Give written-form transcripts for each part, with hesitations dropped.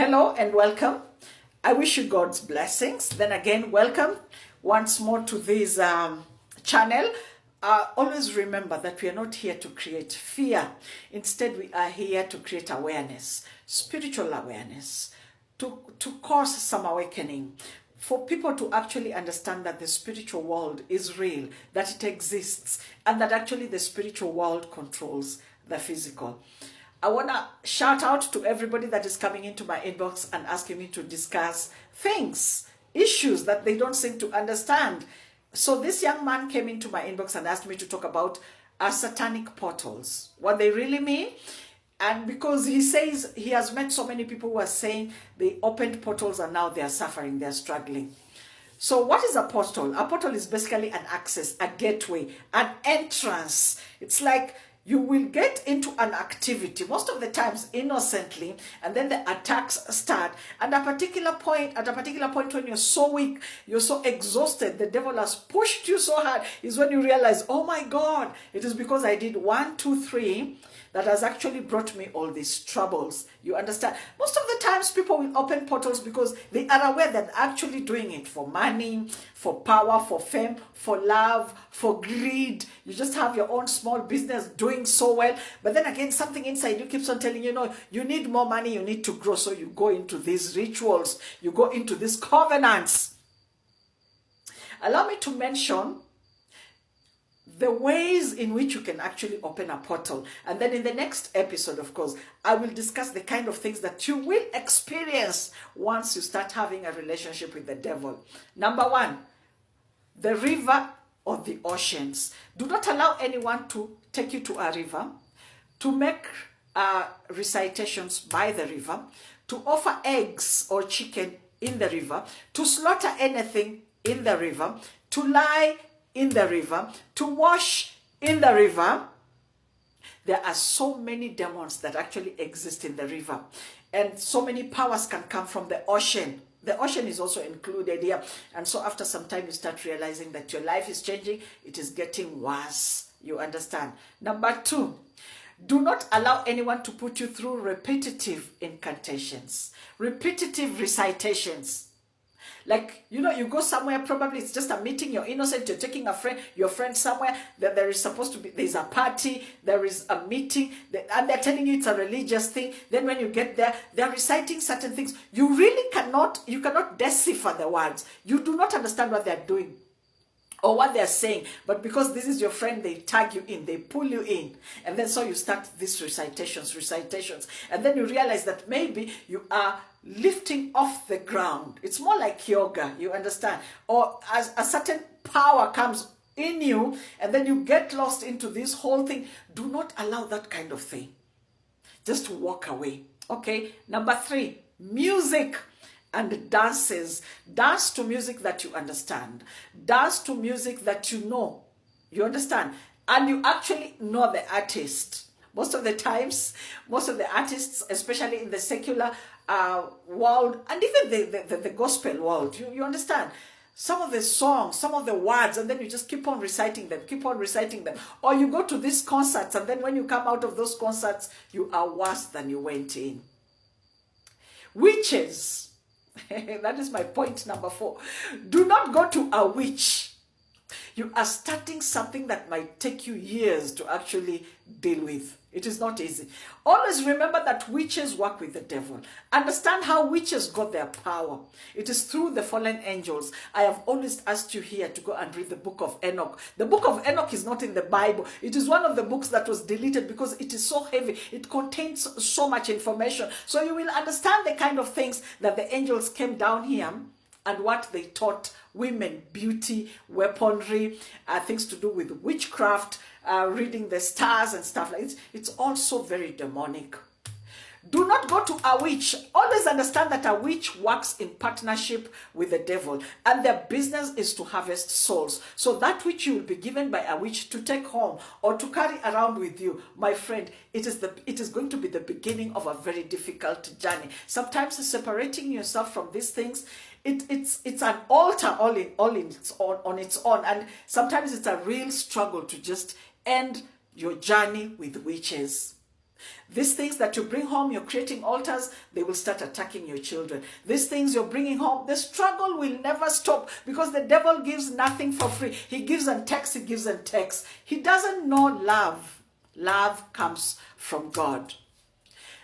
Hello and welcome. I wish you God's blessings. Then again, welcome once more to this channel. Always remember that we are not here to create fear. Instead, we are here to create awareness, spiritual awareness, to cause some awakening, for people to actually understand that the spiritual world is real, that it exists, and that actually the spiritual world controls the physical. I want to shout out to everybody that is coming into my inbox and asking me to discuss things, issues that they don't seem to understand. So this young man came into my inbox and asked me to talk about satanic portals, what they really mean. And because he says he has met so many people who are saying they opened portals and now they are suffering, they are struggling. So what is a portal? A portal is basically an access, a gateway, an entrance. It's like you will get into an activity, most of the times innocently, and then the attacks start. And at a particular point when you're so weak, you're so exhausted, the devil has pushed you so hard, is when you realize, oh my God, it is because I did 1, 2, 3 that has actually brought me all these troubles. You understand? Most of the times people will open portals because they are aware that actually doing it for money, for power, for fame, for love, for greed. You just have your own small business doing so well. But then again, something inside you keeps on telling you, no, you need more money, you need to grow. So you go into these rituals, you go into these covenants. Allow me to mention the ways in which you can actually open a portal. And then in the next episode, of course, I will discuss the kind of things that you will experience once you start having a relationship with the devil. Number 1, the river or the oceans. Do not allow anyone to take you to a river, to make recitations by the river, to offer eggs or chicken in the river, to slaughter anything in the river, to lie in the river, to wash in the river. There are so many demons that actually exist in the river, and so many powers can come from the ocean. The ocean is also included here. And so after some time, you start realizing that your life is changing. It is getting worse. You understand? Number 2, do not allow anyone to put you through repetitive incantations, repetitive recitations. Like, you know, you go somewhere, probably it's just a meeting, you're innocent, you're taking your friend somewhere, that there is supposed to be, there's a party, there is a meeting, and they're telling you it's a religious thing. Then when you get there, they're reciting certain things. You cannot decipher the words. You do not understand what they're doing or what they're saying, but because this is your friend, they tag you in, they pull you in, and then so you start these recitations, and then you realize that maybe you are lifting off the ground. It's more like yoga, you understand? Or as a certain power comes in you, and then you get lost into this whole thing. Do not allow that kind of thing. Just walk away. Okay, number 3, music and dances. Dance to music that you understand. Dance to music that you know. You understand? And you actually know the artist. Most of the times, most of the artists, especially in the secular world, and even the gospel world, you understand? Some of the songs, some of the words, and then you just keep on reciting them. Or you go to these concerts, and then when you come out of those concerts, you are worse than you went in. Witches. That is my point number 4. Do not go to a witch. You are starting something that might take you years to actually deal with. It is not easy. Always remember that witches work with the devil. Understand how witches got their power. It is through the fallen angels. I have always asked you here to go and read the book of Enoch. The book of Enoch is not in the Bible. It is one of the books that was deleted because it is so heavy. It contains so much information. So you will understand the kind of things that the angels came down here and what they taught women, beauty, weaponry, things to do with witchcraft, reading the stars and stuff like this. It's also very demonic. Do not go to a witch. Always understand that a witch works in partnership with the devil, and their business is to harvest souls. So that which you will be given by a witch to take home or to carry around with you, my friend, it is going to be the beginning of a very difficult journey. Sometimes separating yourself from these things, it's an altar on its own, and sometimes it's a real struggle to just end your journey with witches. These things that you bring home, you're creating altars, they will start attacking your children. These things you're bringing home, the struggle will never stop because the devil gives nothing for free. He gives and takes, he gives and takes. He doesn't know love. Love comes from God.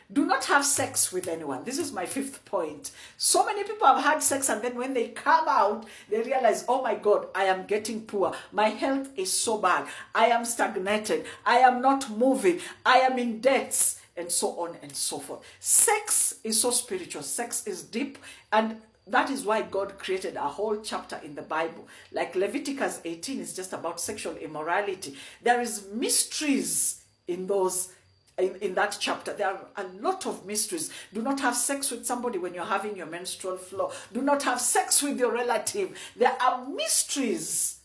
Do not have sex with anyone. This is my 5th point. So many people have had sex and then when they come out, they realize, oh my God, I am getting poor. My health is so bad. I am stagnated. I am not moving. I am in debts, and so on and so forth. Sex is so spiritual. Sex is deep, and that is why God created a whole chapter in the Bible. Like Leviticus 18 is just about sexual immorality. There is mysteries in those in that chapter. There are a lot of mysteries. Do not have sex with somebody when you're having your menstrual flow. Do not have sex with your relative. There are mysteries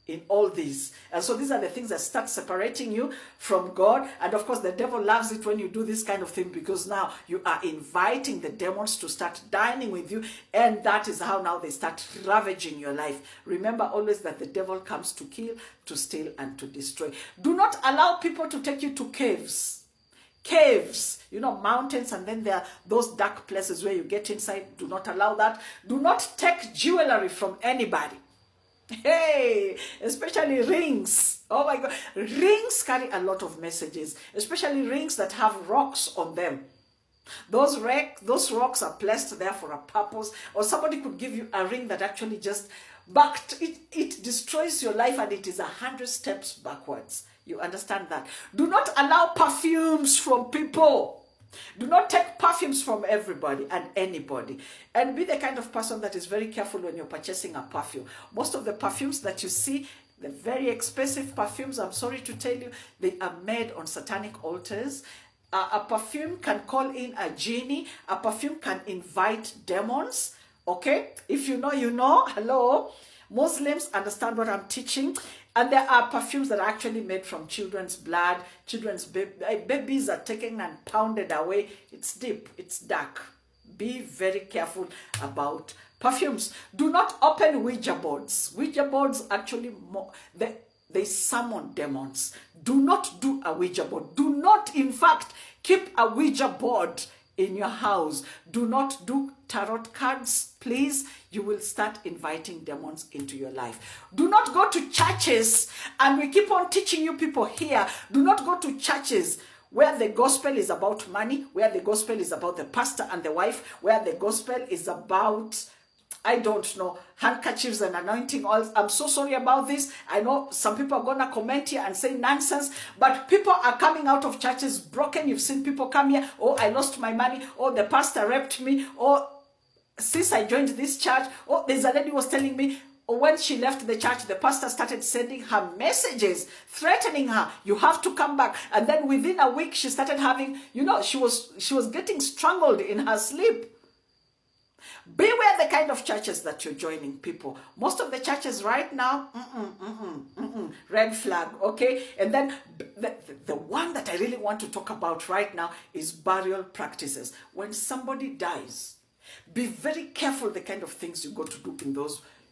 in all these. And so these are the things that start separating you from God. And of course, the devil loves it when you do this kind of thing, because now you are inviting the demons to start dining with you. And that is how now they start ravaging your life. Remember always that the devil comes to kill, to steal, and to destroy. Do not allow people to take you to caves. Caves, you know, mountains, and then there are those dark places where you get inside. Do not allow that. Do not take jewelry from anybody. Hey, especially rings. Oh my God. Rings carry a lot of messages, especially rings that have rocks on them. Those rocks are placed there for a purpose. Or somebody could give you a ring that actually just it destroys your life, and it is 100 steps backwards. You understand that? Do not allow perfumes from people. Do not take perfumes from everybody and anybody. And be the kind of person that is very careful when you're purchasing a perfume. Most of the perfumes that you see, the very expensive perfumes, I'm sorry to tell you, they are made on satanic altars. A perfume can call in a genie. A perfume can invite demons. Okay? If you know, you know. Hello? Muslims understand what I'm teaching. And there are perfumes that are actually made from children's blood. Babies are taken and pounded away. It's deep. It's dark. Be very careful about perfumes. Do not open Ouija boards. Ouija boards actually, they summon demons. Do not do a Ouija board. Do not, in fact, keep a Ouija board in your house. Do not do tarot cards, please. You will start inviting demons into your life. Do not go to churches, and we keep on teaching you people here, do not go to churches where the gospel is about money, where the gospel is about the pastor and the wife, where the gospel is about, I don't know, handkerchiefs and anointing oils. I'm so sorry about this. I know some people are going to comment here and say nonsense, but people are coming out of churches broken. You've seen people come here, oh, I lost my money, oh, the pastor raped me, oh, since I joined this church, oh, there's a lady who was telling me, oh, when she left the church, the pastor started sending her messages, threatening her, you have to come back. And then within a week, she started having, you know, she was getting strangled in her sleep. Beware the kind of churches that you're joining, people. Most of the churches right now, red flag, okay? And then the one that I really want to talk about right now is burial practices. When somebody dies, be very careful the kind of things you go to do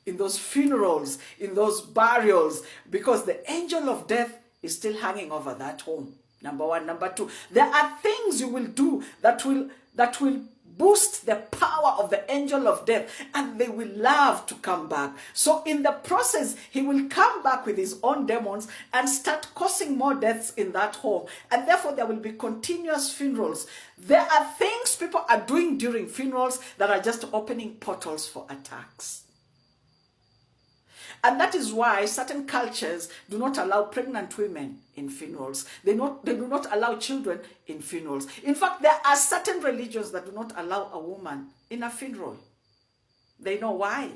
in those funerals, in those burials, because the angel of death is still hanging over that home. Number one. Number two, there are things you will do that will boost the power of the angel of death, and they will love to come back. So in the process, he will come back with his own demons and start causing more deaths in that home. And therefore, there will be continuous funerals. There are things people are doing during funerals that are just opening portals for attacks. And that is why certain cultures do not allow pregnant women in funerals. They do not allow children in funerals. In fact, there are certain religions that do not allow a woman in a funeral. They know why.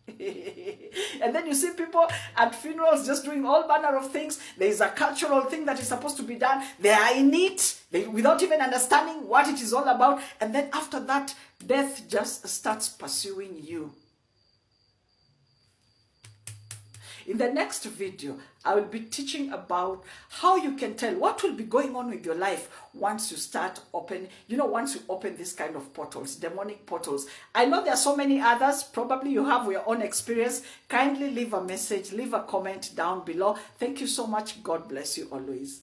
And then you see people at funerals just doing all manner of things. There is a cultural thing that is supposed to be done. They are in it without even understanding what it is all about. And then after that, death just starts pursuing you. In the next video, I will be teaching about how you can tell what will be going on with your life once you start open, once you open this kind of portals, demonic portals. I know there are so many others. Probably you have your own experience. Kindly leave a message, leave a comment down below. Thank you so much. God bless you always.